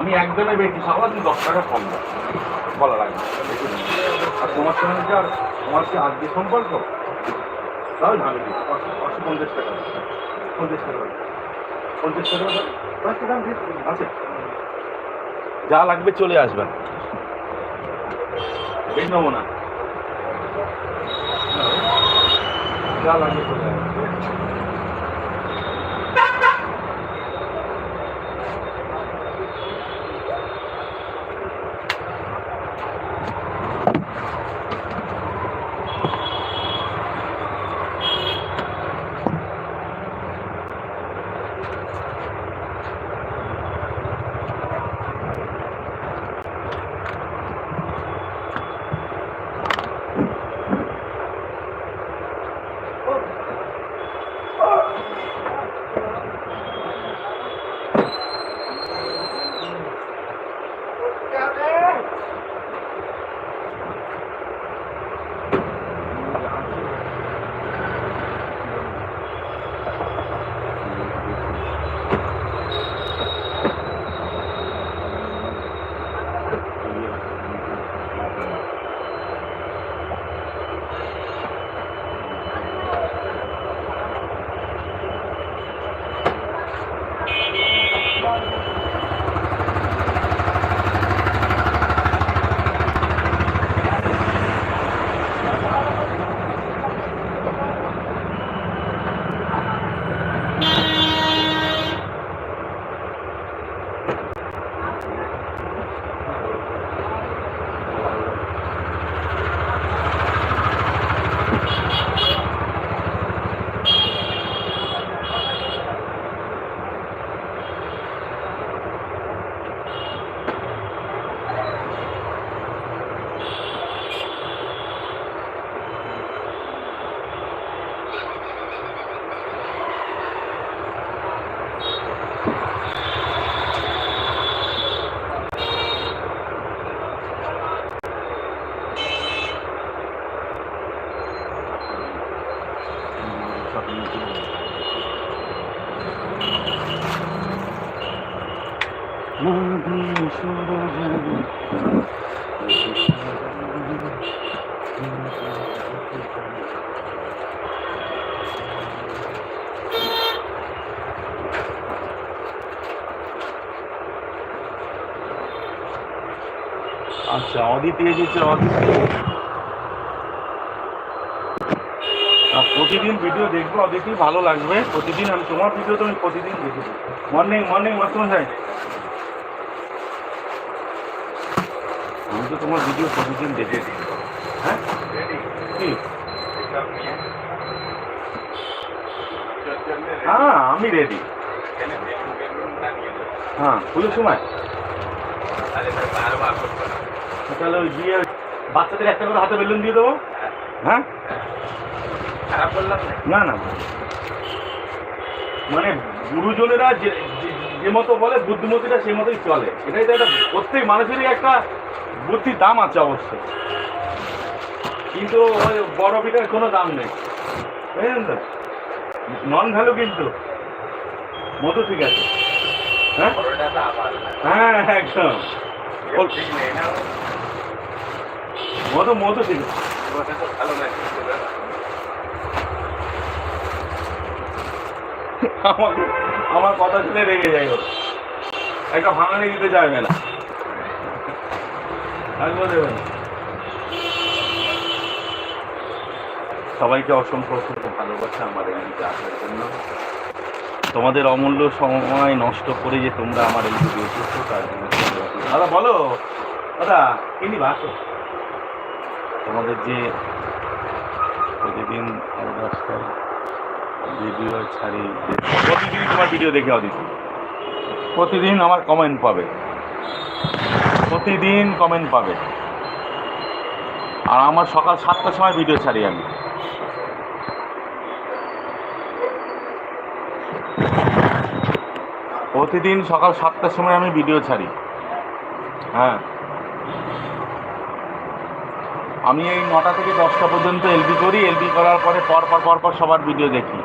আমি একজনের বেশি সকাল তুই 10 টাকা কম দাও বলা লাগবে। আর তোমার সঙ্গে কি আর তোমার কি আজকে সম্পর্ক তাহলে ভালো দিচ্ছি 50 টাকা 50 টাকা 50 টাকা আছে যা লাগবে চলে আসবেন বেশ নেবো না যা লাগবে চলে আসবেন। আচ্ছা অদিতি এসেছে অদিতি প্রতিদিন ভিডিও দেখবো অদিতি ভালো লাগবে প্রতিদিন আমি তোমার ভিডিও তো আমি প্রতিদিন দেখি মর্নিং মাস্টারমশাই আমি তো তোমার ভিডিও প্রতিদিন দেখেছি হ্যাঁ কি হ্যাঁ আমি রেডি হ্যাঁ পুজোর সময় তাহলে ওই গিয়ে বাচ্চাদের একটা করে হাতে বেলুন দিয়ে দেবো হ্যাঁ খারাপ বললাম না না মানে গুরুজনেরা যে মতো বলে বুদ্ধিমতীরা সে মতোই চলে এটাই তো একটা প্রত্যেক মানুষেরই একটা বুদ্ধির দাম আছে অবশ্যই কিন্তু ওই বড় পিঠার কোনো দাম নেই বুঝলেন তো নন ভ্যালু কিন্তু মতো ঠিক আছে হ্যাঁ হ্যাঁ একদম মতো ঠিক আছে আমার কথা শুনে রেগে যাই ওর একটা ভাঙানি দিতে চাইবে না দেবেন সবাইকে অসংখ্য ভালোবাসা আমার এখানে আসার জন্য তোমাদের অমূল্য সময় নষ্ট করে যে তোমরা আমার এই ভিডিও করছো তার জন্য দাদা বলো দাদা কিনি বাসো তোমাদের যে প্রতিদিন রাস্তায় ভিডিও ছাড়ি প্রতিদিন তোমার ভিডিও দেখে অদিতি প্রতিদিন আমার কমেন্ট পাবে প্রতিদিন কমেন্ট পাবে আর আমার সকাল 7টার সময় ভিডিও ছাড়ি আমি প্রতিদিন সকাল 7টার সময় আমি ভিডিও ছাড়ি হ্যাঁ আমি এই 9টা থেকে 10টা পর্যন্ত এলবি করি এলবি করার পরে পর সবার ভিডিও দেখি